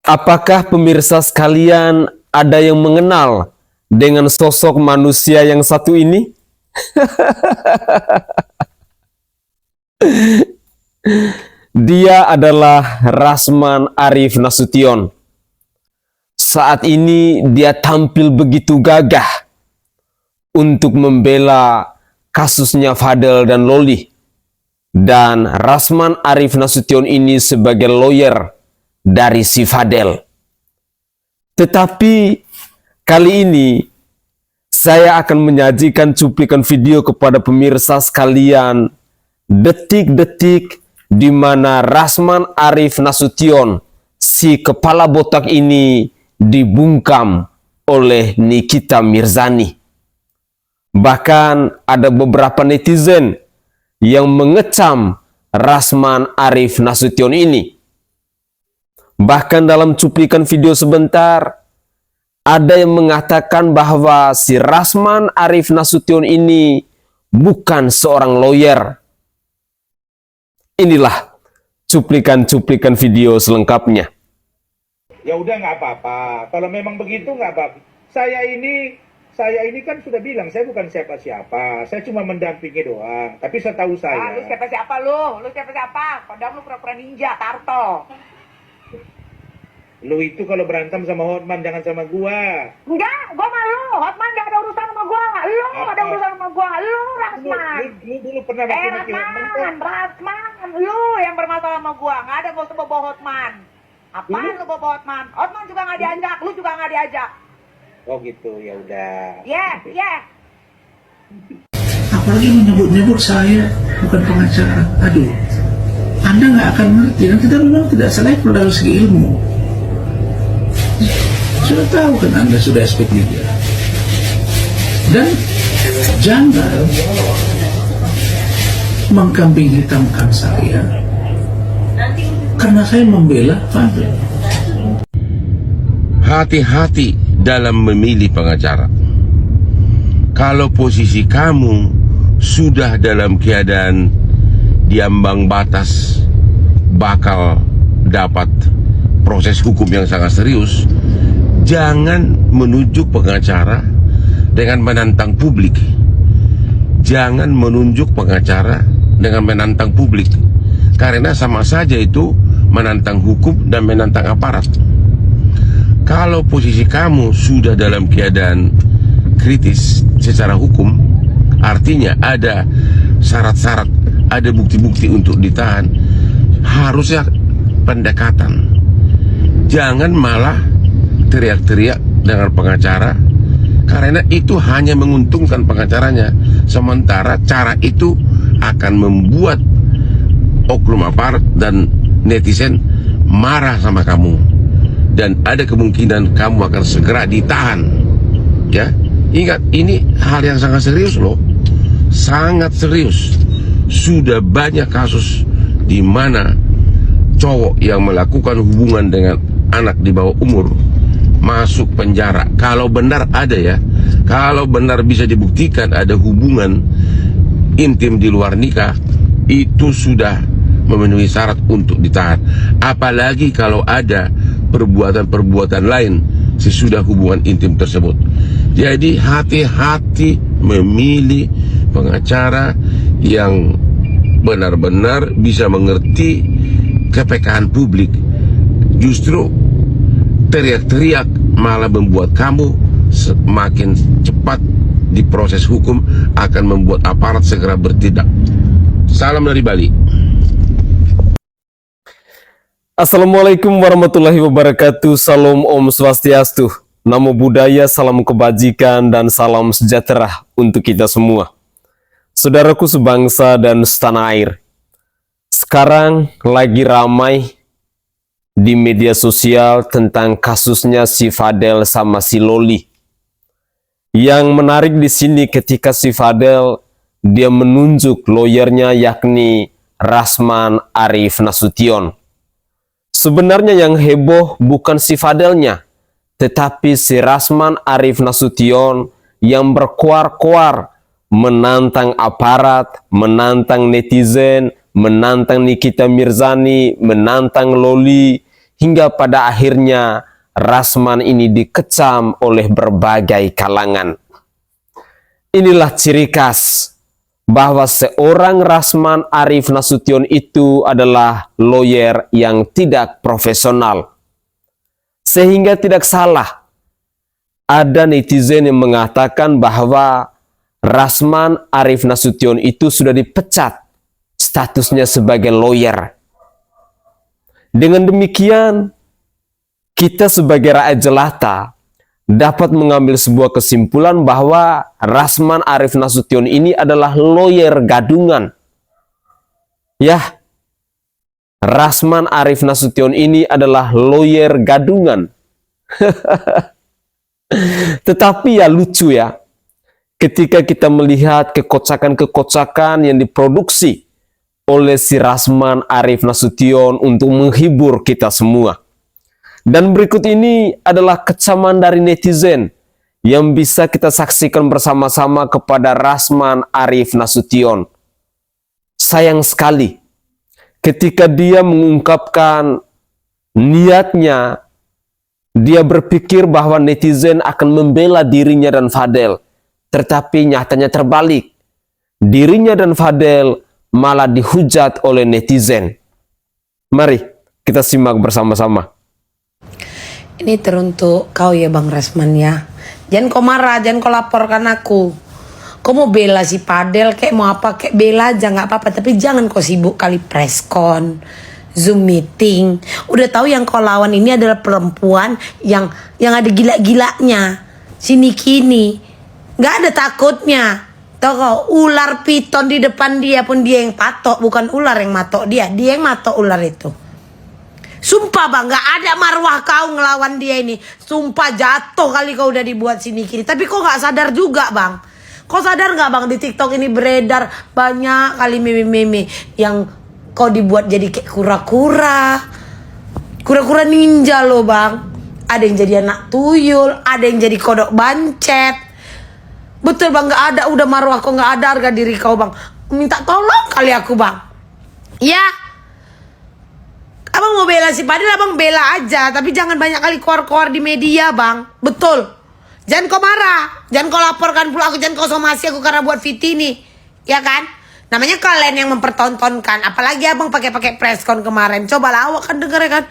Apakah pemirsa sekalian ada yang mengenal dengan sosok manusia yang satu ini? Dia adalah Rasman Arif Nasution. Saat ini dia tampil begitu gagah untuk membela kasusnya Fadel dan Loli. Dan Rasman Arif Nasution ini sebagai lawyer dari si Fadel. Tetapi kali ini saya akan menyajikan cuplikan video kepada pemirsa sekalian, detik-detik di mana Rasman Arif Nasution, si kepala botak ini, dibungkam oleh Nikita Mirzani. Bahkan ada beberapa netizen yang mengecam Rasman Arif Nasution ini. Bahkan dalam cuplikan video sebentar, ada yang mengatakan bahwa si Rasman Arif Nasution ini bukan seorang lawyer. Inilah cuplikan-cuplikan video selengkapnya. Ya udah nggak apa-apa. Kalau memang begitu nggak apa-apa. Saya ini kan sudah bilang saya bukan siapa-siapa. Saya cuma mendampingi doang. Tapi setahu saya. Lu siapa-siapa lu? Lu siapa-siapa? Padahal lu pura-pura ninja, Tarto. Lu itu kalau berantem sama Hotman jangan sama gua. Enggak, gua malu. Hotman gak ada urusan sama gua. Lu ada urusan sama gua. Lu Rasman. Lu dulu pernah maki-maki Hotman. Rasman. Lu yang bermasalah sama gua. Gak ada gak usah bawa Hotman. Apaan lu bawa Hotman? Hotman juga gak diajak. Lu juga gak diajak. Oh gitu, ya udah. Yeah. Apalagi menyebut-nyebut saya bukan pengacara. Aduh, Anda nggak akan ngerti. Dan kita memang tidak selevel dari segi ilmu. Sudah tahu kan Anda sudah SP3. Dan jangan mengkambing hitamkan saya karena saya membela Fadel. Hati-hati dalam memilih pengacara. Kalau posisi kamu sudah dalam keadaan diambang batas bakal dapat proses hukum yang sangat serius, jangan menunjuk pengacara dengan menantang publik. Jangan menunjuk pengacara dengan menantang publik, karena sama saja itu menantang hukum dan menantang aparat. Kalau posisi kamu sudah dalam keadaan kritis secara hukum, artinya ada syarat-syarat, ada bukti-bukti untuk ditahan, harusnya pendekatan. Jangan malah teriak-teriak dengan pengacara, karena itu hanya menguntungkan pengacaranya, sementara cara itu akan membuat oknum aparat dan netizen marah sama kamu, dan ada kemungkinan kamu akan segera ditahan. Ya, ingat, ini hal yang sangat serius loh, sangat serius. Sudah banyak kasus di mana cowok yang melakukan hubungan dengan anak di bawah umur masuk penjara. Kalau benar ada ya, kalau benar bisa dibuktikan ada hubungan intim di luar nikah, itu sudah memenuhi syarat untuk ditahan. Apalagi kalau ada perbuatan-perbuatan lain sesudah hubungan intim tersebut. Jadi hati-hati memilih pengacara yang benar-benar bisa mengerti kepekaan publik. Justru teriak-teriak malah membuat kamu semakin cepat di proses hukum, akan membuat aparat segera bertindak. Salam dari Bali. Assalamualaikum warahmatullahi wabarakatuh. Salam Om Swastiastu. Namo Buddhaya, salam kebajikan, dan salam sejahtera untuk kita semua. Saudaraku sebangsa dan setanah air, sekarang lagi ramai di media sosial tentang kasusnya si Fadel sama si Loli. Yang menarik di sini ketika si Fadel dia menunjuk lawyernya, yakni Rasman Arif Nasution. Sebenarnya yang heboh bukan si Fadelnya, tetapi si Rasman Arif Nasution yang berkuar-kuar menantang aparat, menantang netizen, menantang Nikita Mirzani, menantang Loli, hingga pada akhirnya Rasman ini dikecam oleh berbagai kalangan. Inilah ciri khas bahwa seorang Rasman Arif Nasution itu adalah lawyer yang tidak profesional. Sehingga tidak salah ada netizen yang mengatakan bahwa Rasman Arif Nasution itu sudah dipecat statusnya sebagai lawyer. Dengan demikian, kita sebagai rakyat jelata dapat mengambil sebuah kesimpulan bahwa Rasman Arif Nasution ini adalah lawyer gadungan. Ya, Rasman Arif Nasution ini adalah lawyer gadungan. Tetapi ya lucu ya, ketika kita melihat kekocakan-kekocakan yang diproduksi oleh si Rasman Arif Nasution untuk menghibur kita semua. Dan berikut ini adalah kecaman dari netizen yang bisa kita saksikan bersama-sama kepada Rasman Arif Nasution. Sayang sekali ketika dia mengungkapkan niatnya, dia berpikir bahwa netizen akan membela dirinya dan Fadel. Tetapi nyatanya terbalik. Dirinya dan Fadel malah dihujat oleh netizen. Mari kita simak bersama-sama. Ini teruntuk kau ya Bang Rasman ya. Jangan kau marah, jangan kau laporkan aku. Kau mau bela si Fadel kayak mau apa kayak bela aja nggak apa-apa. Tapi jangan kau sibuk kali preskon, Zoom meeting. Udah tahu yang kau lawan ini adalah perempuan yang ada gila-gilanya. Si Niki ini nggak ada takutnya. Tahu kau, ular piton di depan dia pun dia yang patok, bukan ular yang matok dia. Dia yang matok ular itu. Sumpah Bang, gak ada marwah kau ngelawan dia ini. Sumpah jatuh kali kau udah dibuat sini kiri. Tapi kau gak sadar juga Bang. Kau sadar gak Bang, di TikTok ini beredar banyak kali meme-meme yang kau dibuat jadi kayak kura-kura. Kura-kura ninja loh Bang. Ada yang jadi anak tuyul, ada yang jadi kodok bancet. Betul Bang, gak ada, udah marwah kau gak ada harga diri kau Bang. Minta tolong kali aku Bang. Ya, Abang mau bela si Fadel, Abang bela aja. Tapi jangan banyak kali keluar-keluar di media Bang. Betul. Jangan kau marah, jangan kau laporkan pula aku, jangan kau somasi aku karena buat fit ini. Ya kan? Namanya kalian yang mempertontonkan. Apalagi Abang pakai preskon kemarin. Cobalah awak kan denger ya kan.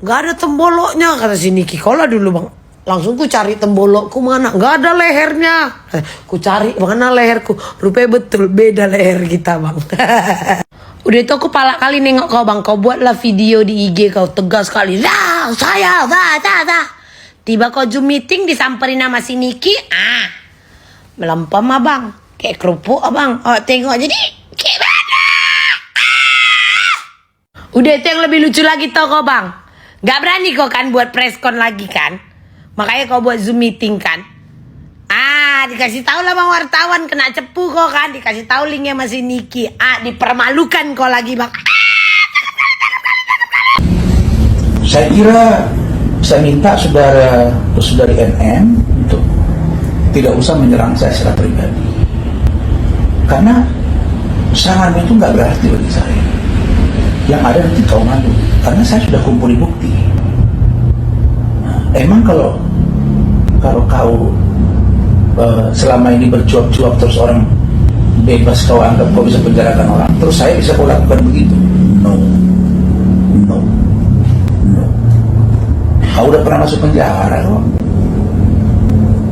Gak ada temboloknya kata si Niki. Kola dulu Bang. Langsung ku cari tembolokku mana, nggak ada lehernya. Ku cari mana leherku, rupanya betul beda leher kita Bang. Udah itu aku palak kali nengok kau Bang, kau buatlah video di IG kau tegas sekali. Dah saya, dah. Tiba kau Zoom meeting disamperin sama si Niki, melempem Abang, kayak kerupuk Abang. Oh tengok jadi kayak mana? Udah itu yang lebih lucu lagi tau kau Bang, nggak berani kau kan buat preskon lagi kan? Makanya kau buat Zoom meeting kan. Dikasih tahu lah Bang wartawan, kena cepu kau kan. Dikasih tahu linknya masih Niki. Dipermalukan kau lagi Bang. Saya kira saya minta saudari NN untuk tidak usah menyerang saya secara pribadi. Karena serangan itu nggak berarti bagi saya. Yang ada nanti kau malu. Karena saya sudah kumpuli bukti. Emang kalau kau selama ini bercuap-cuap terus orang bebas kau anggap kau bisa penjarakan orang, terus saya bisa kau lakukan begitu? No. Kau udah pernah masuk penjara kok.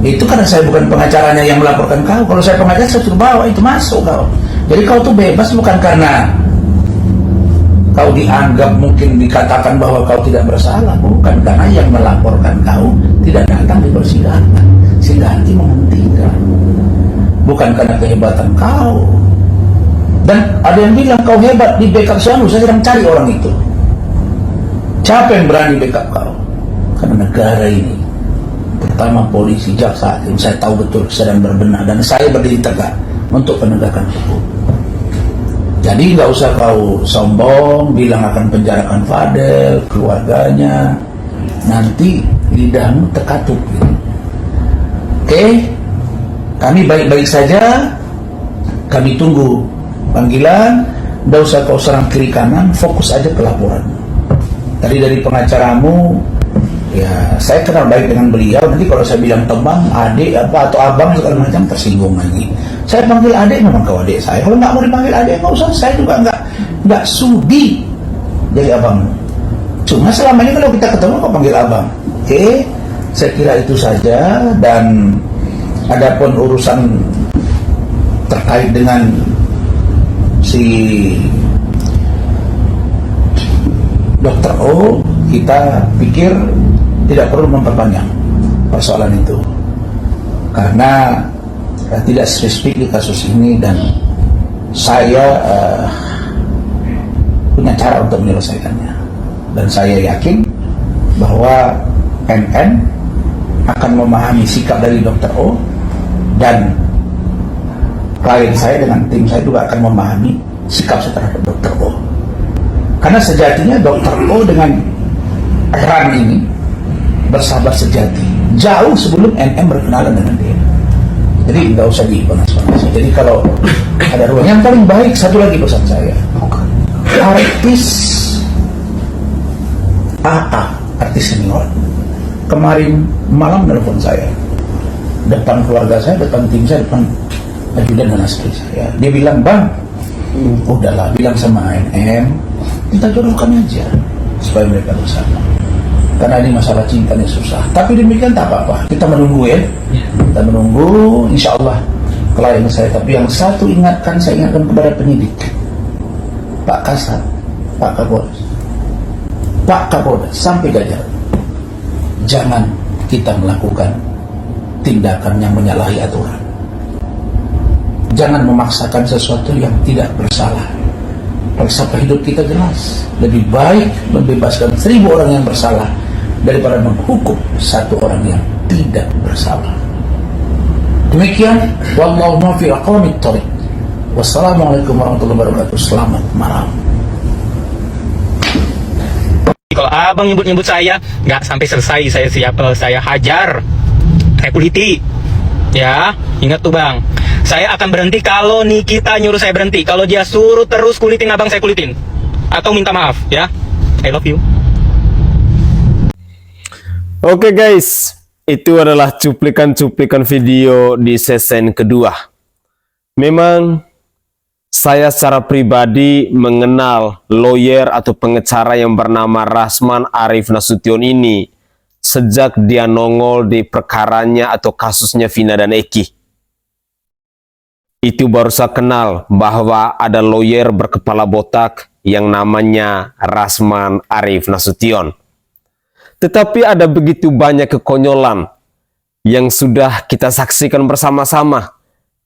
Itu karena saya bukan pengacaranya yang melaporkan kau. Kalau saya pengacara saya suruh bawa itu masuk kau. Jadi kau tuh bebas bukan karena kau dianggap mungkin dikatakan bahwa kau tidak bersalah, bukan karena yang melaporkan kau tidak datang di persidangan sehingga nanti menghentikan, bukan karena kehebatan kau. Dan ada yang bilang kau hebat di backup saya sedang cari orang itu. Siapa yang berani backup kau? Karena negara ini, pertama polisi, jaksa, saya tahu betul sedang berbenah dan saya berdiri tegak untuk penegakan hukum. Jadi nggak usah kau sombong, bilang akan penjarakan Fadel, keluarganya, nanti lidahmu terkatup. Oke, kami baik-baik saja, kami tunggu panggilan, nggak usah kau serang kiri kanan, fokus aja ke laporan. Tadi dari pengacaramu, ya saya kenal baik dengan beliau. Nanti kalau saya bilang teman, adik apa atau abang segala macam tersinggung lagi. Saya panggil adik, memang kau adik saya. Kalau nggak mau dipanggil adik, nggak usah. Saya juga nggak sudi jadi abang. Cuma selama ini kalau kita ketemu kau panggil abang. Oke, saya kira itu saja. Dan adapun urusan terkait dengan si Dr. O, kita pikir tidak perlu memperpanjang persoalan itu karena tidak spesifik di kasus ini, dan saya punya cara untuk menyelesaikannya, dan saya yakin bahwa NN akan memahami sikap dari Dr. O, dan klien saya dengan tim saya juga akan memahami sikap saya terhadap Dr. O. Karena sejatinya Dr. O dengan Ran ini bersahabat sejati jauh sebelum NM berkenalan dengan dia. Jadi nggak usah dipanas-panas. Jadi kalau ada ruang yang paling baik, satu lagi pesan saya, artis AA, artis senior, kemarin malam telepon saya, depan keluarga saya, depan tim saya, depan ajudan dan istri saya. Dia bilang, "Bang, udahlah, bilang sama NM kita jodohkan aja supaya mereka bersama, karena ini masalah cintanya susah." Tapi demikian tak apa-apa, kita menunggu ya. Kita menunggu, insya Allah klien saya. Tapi yang satu saya ingatkan kepada penyidik, Pak Kasat, Pak Kapolres sampai Jajar, jangan kita melakukan tindakan yang menyalahi aturan. Jangan memaksakan sesuatu yang tidak bersalah. Falsafah hidup kita jelas, lebih baik membebaskan 1000 orang yang bersalah daripada menghukum satu orang yang tidak bersalah. Demikian, wallahu muwaffiq ila aqwamit thoriq. Wassalamualaikum warahmatullahi wabarakatuh. Selamat malam. Kalau abang nyebut-nyebut saya, nggak sampai selesai saya hajar, saya kuliti. Ya, ingat tuh bang. Saya akan berhenti kalau Nikita nyuruh saya berhenti. Kalau dia suruh terus kulitin abang, saya kulitin. Atau minta maaf, ya. I love you. Oke guys, itu adalah cuplikan-cuplikan video di season kedua. Memang saya secara pribadi mengenal lawyer atau pengacara yang bernama Rasman Arif Nasution ini sejak dia nongol di perkaranya atau kasusnya Vina dan Eki. Itu baru saya kenal bahwa ada lawyer berkepala botak yang namanya Rasman Arif Nasution. Tetapi ada begitu banyak kekonyolan yang sudah kita saksikan bersama-sama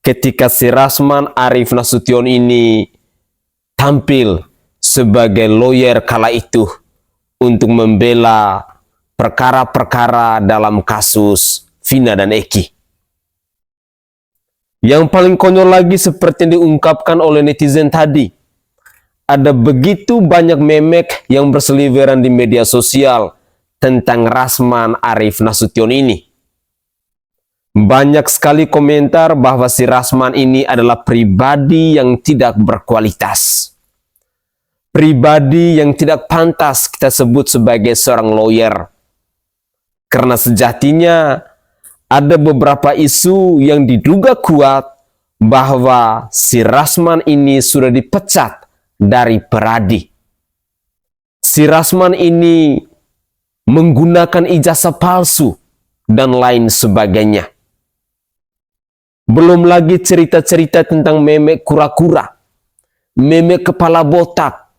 ketika si Rasman Arif Nasution ini tampil sebagai lawyer kala itu untuk membela perkara-perkara dalam kasus Vina dan Eki. Yang paling konyol lagi seperti yang diungkapkan oleh netizen tadi, ada begitu banyak memek yang berseliweran di media sosial tentang Rasman Arif Nasution ini. Banyak sekali komentar bahwa si Rasman ini adalah pribadi yang tidak berkualitas. Pribadi yang tidak pantas kita sebut sebagai seorang lawyer. Karena sejatinya ada beberapa isu yang diduga kuat bahwa si Rasman ini sudah dipecat dari Peradi. Si Rasman ini menggunakan ijazah palsu dan lain sebagainya. Belum lagi cerita-cerita tentang memek kura-kura, memek kepala botak,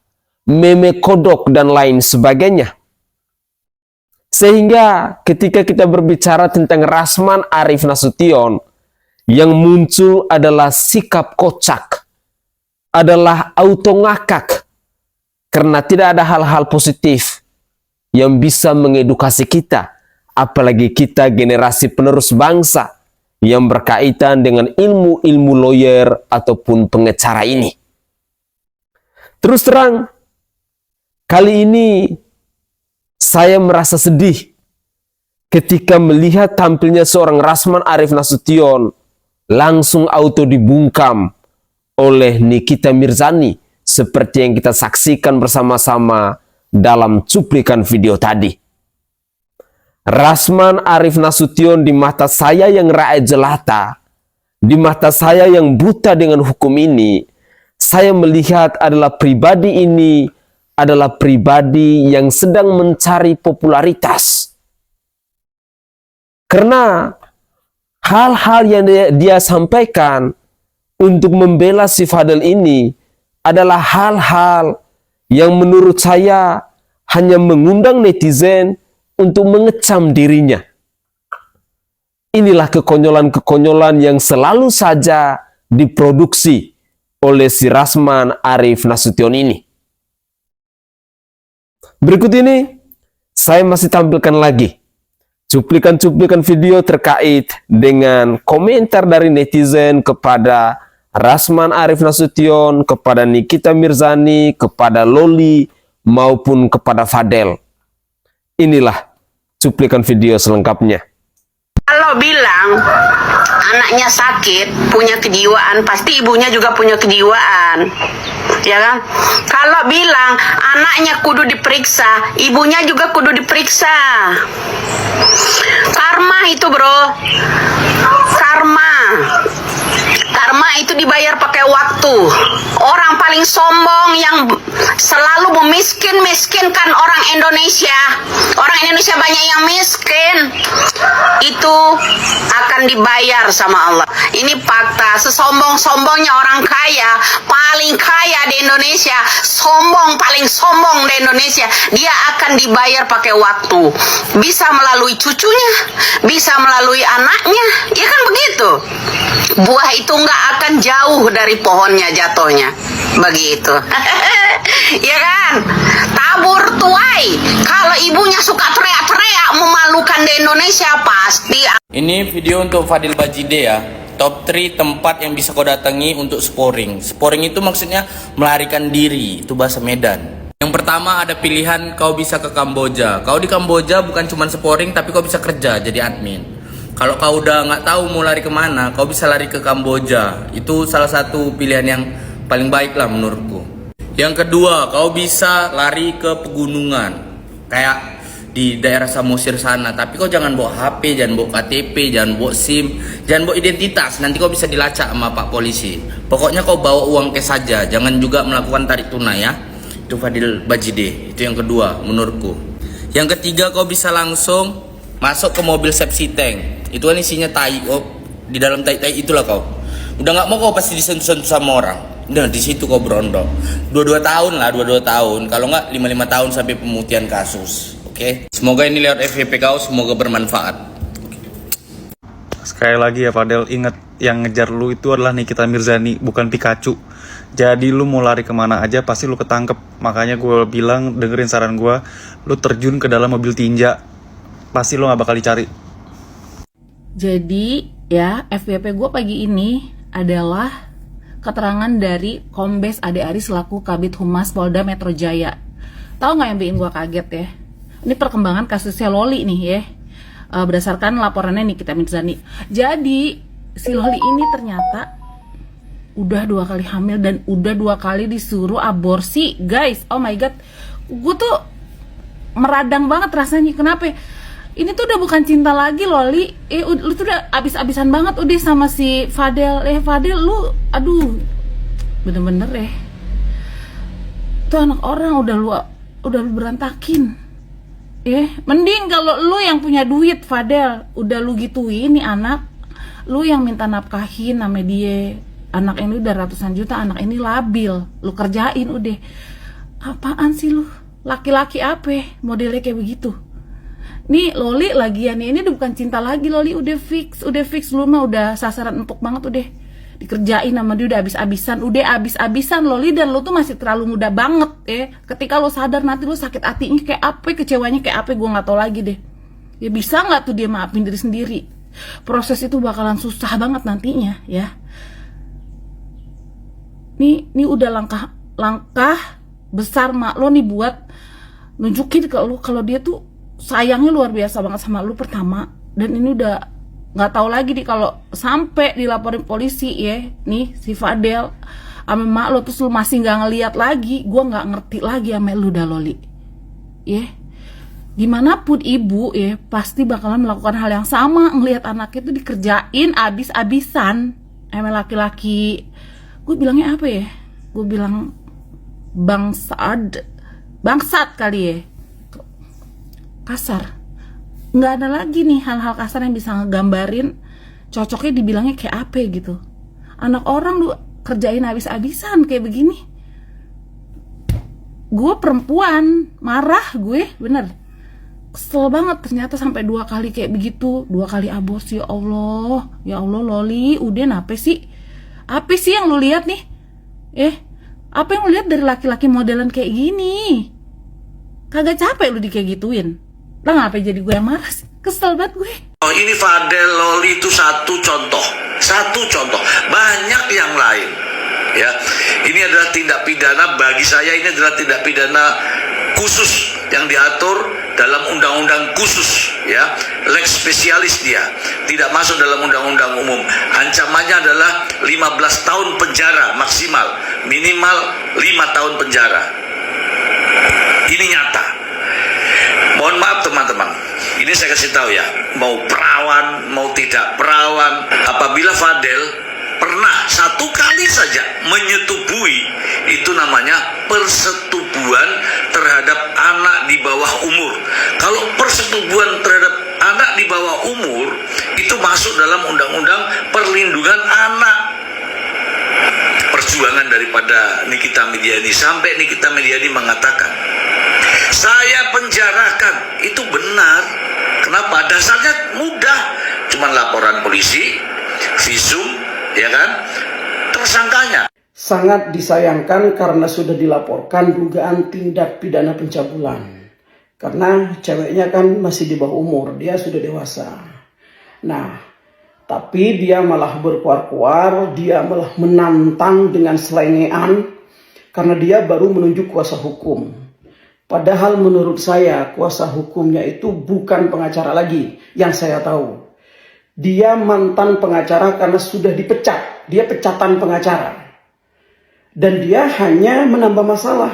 memek kodok dan lain sebagainya. Sehingga ketika kita berbicara tentang Rasman Arif Nasution, yang muncul adalah sikap kocak, adalah auto ngakak, karena tidak ada hal-hal positif yang bisa mengedukasi kita, apalagi kita generasi penerus bangsa yang berkaitan dengan ilmu-ilmu lawyer ataupun pengacara ini. Terus terang, kali ini saya merasa sedih ketika melihat tampilnya seorang Rasman Arif Nasution langsung auto dibungkam oleh Nikita Mirzani seperti yang kita saksikan bersama-sama dalam cuplikan video tadi. Rasman Arif Nasution di mata saya yang rakyat jelata, di mata saya yang buta dengan hukum ini, saya melihat adalah pribadi ini adalah pribadi yang sedang mencari popularitas. Karena hal-hal yang dia sampaikan untuk membela si Fadel ini adalah hal-hal yang menurut saya hanya mengundang netizen untuk mengecam dirinya. Inilah kekonyolan-kekonyolan yang selalu saja diproduksi oleh si Rasman Arif Nasution ini. Berikut ini saya masih tampilkan lagi cuplikan-cuplikan video terkait dengan komentar dari netizen kepada Rasman Arif Nasution, kepada Nikita Mirzani, kepada Loli, maupun kepada Fadel. Inilah cuplikan video selengkapnya. Kalau bilang anaknya sakit, punya kejiwaan, pasti ibunya juga punya kejiwaan. Ya kan? Kalau bilang anaknya kudu diperiksa, ibunya juga kudu diperiksa. Karma itu, bro. Karma itu dibayar pakai waktu. Orang paling sombong yang selalu memiskinkan orang Indonesia. Orang Indonesia banyak yang miskin. Itu akan dibayar sama Allah. Ini fakta. Sesombong-sombongnya orang kaya, paling kaya di Indonesia, paling sombong di Indonesia, dia akan dibayar pakai waktu. Bisa melalui cucunya, bisa melalui anaknya, ya kan begitu. Buah itu nggak akan jauh dari pohonnya jatuhnya, begitu. Ya kan? Tabur tuai. Kalau ibunya suka teriak-teriak memalukan di Indonesia, pasti. Ini video untuk Fadil Bajide ya. Top 3 tempat yang bisa kau datangi untuk sporing. Sporing itu maksudnya melarikan diri, itu bahasa Medan. Yang pertama ada pilihan kau bisa ke Kamboja. Kau di Kamboja bukan cuma sporing, tapi kau bisa kerja jadi admin. Kalau kau udah nggak tahu mau lari kemana, kau bisa lari ke Kamboja. Itu salah satu pilihan yang paling baik lah menurutku. Yang kedua, kau bisa lari ke pegunungan, kayak di daerah Samosir sana. Tapi kau jangan bawa HP, jangan bawa KTP, jangan bawa SIM, jangan bawa identitas. Nanti kau bisa dilacak sama Pak Polisi. Pokoknya kau bawa uang cash saja, jangan juga melakukan tarik tunai ya. Itu Fadil Bajide, itu yang kedua menurutku. Yang ketiga, kau bisa langsung masuk ke mobil sepsi tank. Itu kan isinya tai. Oh, di dalam tai itulah kau. Udah nggak mau kau pasti disentuh sama orang. Udah di situ kau berondong. 22 tahun lah, 22 tahun. Kalau nggak 55 tahun sampai pemutihan kasus. Oke. Semoga ini lewat FYP kau semoga bermanfaat. Sekali lagi ya Fadel, ingat yang ngejar lu itu adalah Nikita Mirzani, bukan Pikachu. Jadi lu mau lari kemana aja pasti lu ketangkep. Makanya gue bilang, dengerin saran gue, lu terjun ke dalam mobil tinja, pasti lu gak bakal dicari. Jadi ya FYP gue pagi ini adalah keterangan dari Kombes Ade Aris selaku Kabid Humas Polda Metro Jaya. Tahu nggak yang bikin gue kaget ya? Ini perkembangan kasusnya Loli nih ya, berdasarkan laporannya Nikita Mirzani. Jadi si Loli ini ternyata udah 2 kali hamil dan udah 2 kali disuruh aborsi, guys. Oh my god, gue tuh meradang banget rasanya. Kenapa? Ini tuh udah bukan cinta lagi Loli. Lu tuh udah abis-abisan banget udah sama si Fadel. Fadel lu, aduh, bener-bener tuh anak orang udah lu berantakin. Mending kalau lu yang punya duit Fadel, udah lu gituin nih anak, lu yang minta nafkahin sama dia. Anak ini udah ratusan juta, anak ini labil, lu kerjain udah. Apaan sih lu? Laki-laki apa modelnya kayak begitu? Nih Loli lagian ini udah bukan cinta lagi. Loli udah fix lu mah udah sasaran empuk banget udah. Dikerjain sama dia udah abis-abisan Loli, dan lu tuh masih terlalu muda banget Ketika lu sadar nanti lu sakit hatinya kayak apa, kecewanya kayak apa, gue nggak tahu lagi deh. Ya bisa nggak tuh dia maafin diri sendiri? Proses itu bakalan susah banget nantinya ya. Nih udah langkah besar mak lo nih buat nunjukin ke lu kalau dia tuh sayangnya luar biasa banget sama lu pertama. Dan ini udah nggak tahu lagi nih kalau sampai dilaporin polisi nih si Fadel sama mak lo terus lu masih nggak ngeliat lagi, gue nggak ngerti lagi sama lu dah Loli. ya dimanapun ibu ya pasti bakalan melakukan hal yang sama, ngelihat anaknya itu dikerjain abis-abisan sama laki-laki. Gue bilangnya apa ya? Gue bilang bangsat kali ya, kasar. Nggak ada lagi nih hal-hal kasar yang bisa ngegambarin cocoknya dibilangnya kayak apa gitu. Anak orang lu kerjain habis-habisan kayak begini. Gue perempuan, marah gue, bener. Kesel banget ternyata sampai 2 kali kayak begitu. 2 kali aborsi, ya Allah Loli, udah apa sih? Apa sih yang lu lihat nih? Apa yang lu lihat dari laki-laki modelan kayak gini? Kagak capek lu kayak gituin? Lah ngapa jadi gue yang marah sih? Kesel banget gue. Oh, ini Fadel Loli itu satu contoh, banyak yang lain. Ya, ini adalah tindak pidana, bagi saya ini adalah tindak pidana khusus yang diatur dalam undang-undang khusus, ya, lex spesialis dia, tidak masuk dalam undang-undang umum. Ancamannya adalah 15 tahun penjara maksimal, minimal 5 tahun penjara. Ini nyata. Mohon maaf teman-teman, ini saya kasih tahu ya, mau perawan, mau tidak perawan, apabila Fadel pernah 1 kali saja menyetubui, itu namanya persetubuhan terhadap anak di bawah umur. Kalau persetubuhan terhadap anak di bawah umur, itu masuk dalam undang-undang perlindungan anak. Perjuangan daripada Nikita Midyani, sampai Nikita Midyani mengatakan, saya penjarakan, itu benar. Kenapa? Dasarnya mudah, cuma laporan polisi, visum, ya kan, tersangkanya. Sangat disayangkan karena sudah dilaporkan dugaan tindak pidana pencabulan. Karena ceweknya kan masih di bawah umur, dia sudah dewasa. Nah, tapi dia malah berkuar-kuar, dia malah menantang dengan selengean karena dia baru menunjuk kuasa hukum. Padahal menurut saya kuasa hukumnya itu bukan pengacara lagi yang saya tahu. Dia mantan pengacara karena sudah dipecat. Dia pecatan pengacara. Dan dia hanya menambah masalah.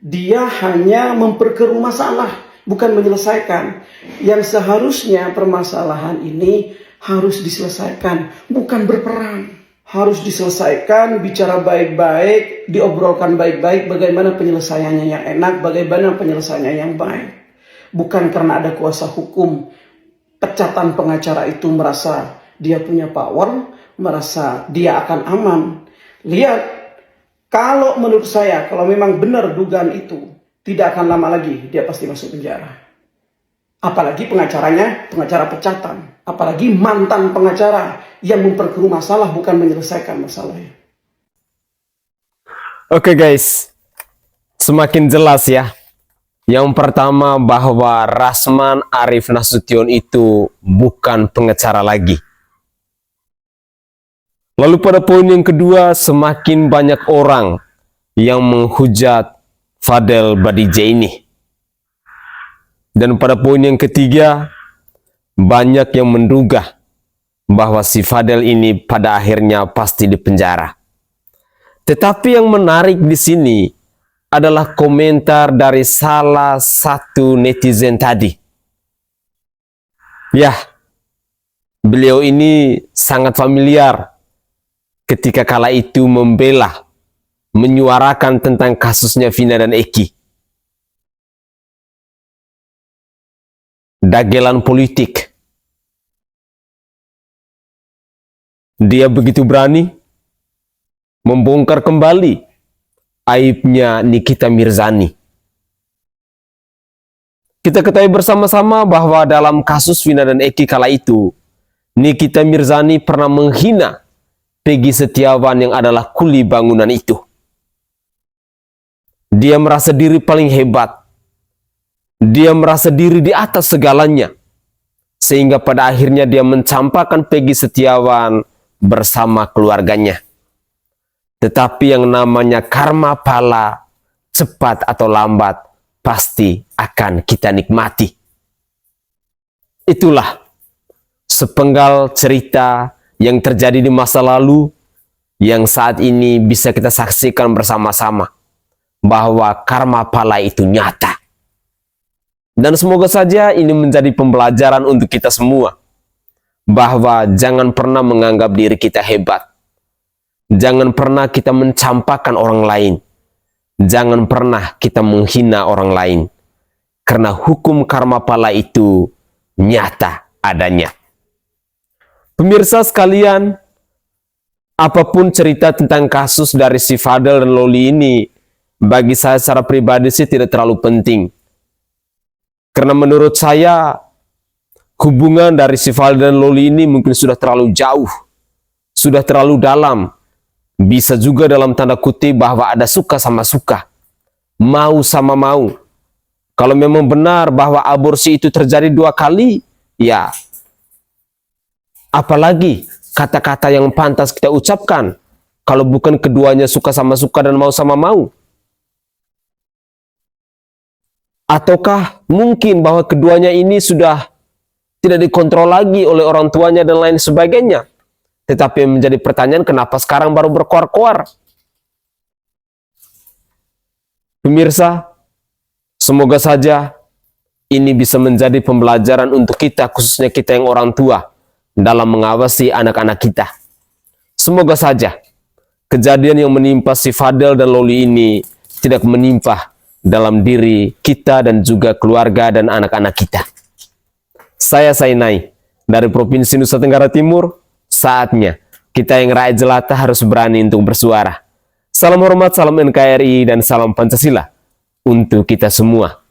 Dia hanya memperkeruh masalah, bukan menyelesaikan. Yang seharusnya permasalahan ini harus diselesaikan, bukan berperang. Harus diselesaikan, bicara baik-baik, diobrolkan baik-baik bagaimana penyelesaiannya yang enak, bagaimana penyelesaiannya yang baik. Bukan karena ada kuasa hukum, pecatan pengacara itu merasa dia punya power, merasa dia akan aman. Lihat, kalau menurut saya, kalau memang benar dugaan itu, tidak akan lama lagi dia pasti masuk penjara. Apalagi pengacaranya, pengacara pecatan. Apalagi mantan pengacara yang memperkeruh masalah, bukan menyelesaikan masalahnya. Oke guys, semakin jelas ya. Yang pertama bahwa Rasman Arif Nasution itu bukan pengacara lagi. Lalu pada poin yang kedua, semakin banyak orang yang menghujat Fadel Badijah ini. Dan pada poin yang ketiga, banyak yang menduga bahwa si Fadel ini pada akhirnya pasti dipenjara. Tetapi yang menarik di sini adalah komentar dari salah satu netizen tadi. Ya, beliau ini sangat familiar ketika kala itu membela, menyuarakan tentang kasusnya Vina dan Eki. Dagelan politik. Dia begitu berani membongkar kembali aibnya Nikita Mirzani. Kita ketahui bersama-sama bahwa dalam kasus Vina dan Eki kala itu, Nikita Mirzani pernah menghina Peggy Setiawan yang adalah kuli bangunan itu. Dia merasa diri paling hebat. Dia merasa diri di atas segalanya. Sehingga pada akhirnya dia mencampakkan Peggy Setiawan bersama keluarganya. Tetapi yang namanya karma pala, cepat atau lambat, pasti akan kita nikmati. Itulah sepenggal cerita yang terjadi di masa lalu, yang saat ini bisa kita saksikan bersama-sama, bahwa karma pala itu nyata. Dan semoga saja ini menjadi pembelajaran untuk kita semua, bahwa jangan pernah menganggap diri kita hebat. Jangan pernah kita mencampakkan orang lain. Jangan pernah kita menghina orang lain. Karena hukum karma pala itu nyata adanya. Pemirsa sekalian, apapun cerita tentang kasus dari si Fadel dan Loli ini, bagi saya secara pribadi sih tidak terlalu penting. Karena menurut saya, hubungan dari si Fadel dan Loli ini mungkin sudah terlalu jauh, sudah terlalu dalam. Bisa juga dalam tanda kutip bahwa ada suka sama suka, mau sama mau. Kalau memang benar bahwa aborsi itu terjadi 2 kali, ya apalagi kata-kata yang pantas kita ucapkan kalau bukan keduanya suka sama suka dan mau sama mau? Ataukah mungkin bahwa keduanya ini sudah tidak dikontrol lagi oleh orang tuanya dan lain sebagainya? Tetapi menjadi pertanyaan, kenapa sekarang baru berkoar-koar? Pemirsa, semoga saja ini bisa menjadi pembelajaran untuk kita, khususnya kita yang orang tua, dalam mengawasi anak-anak kita. Semoga saja kejadian yang menimpa si Fadel dan Loli ini tidak menimpa dalam diri kita dan juga keluarga dan anak-anak kita. Saya Sainai dari Provinsi Nusa Tenggara Timur. Saatnya kita yang rakyat jelata harus berani untuk bersuara. Salam hormat, salam NKRI, dan salam Pancasila untuk kita semua.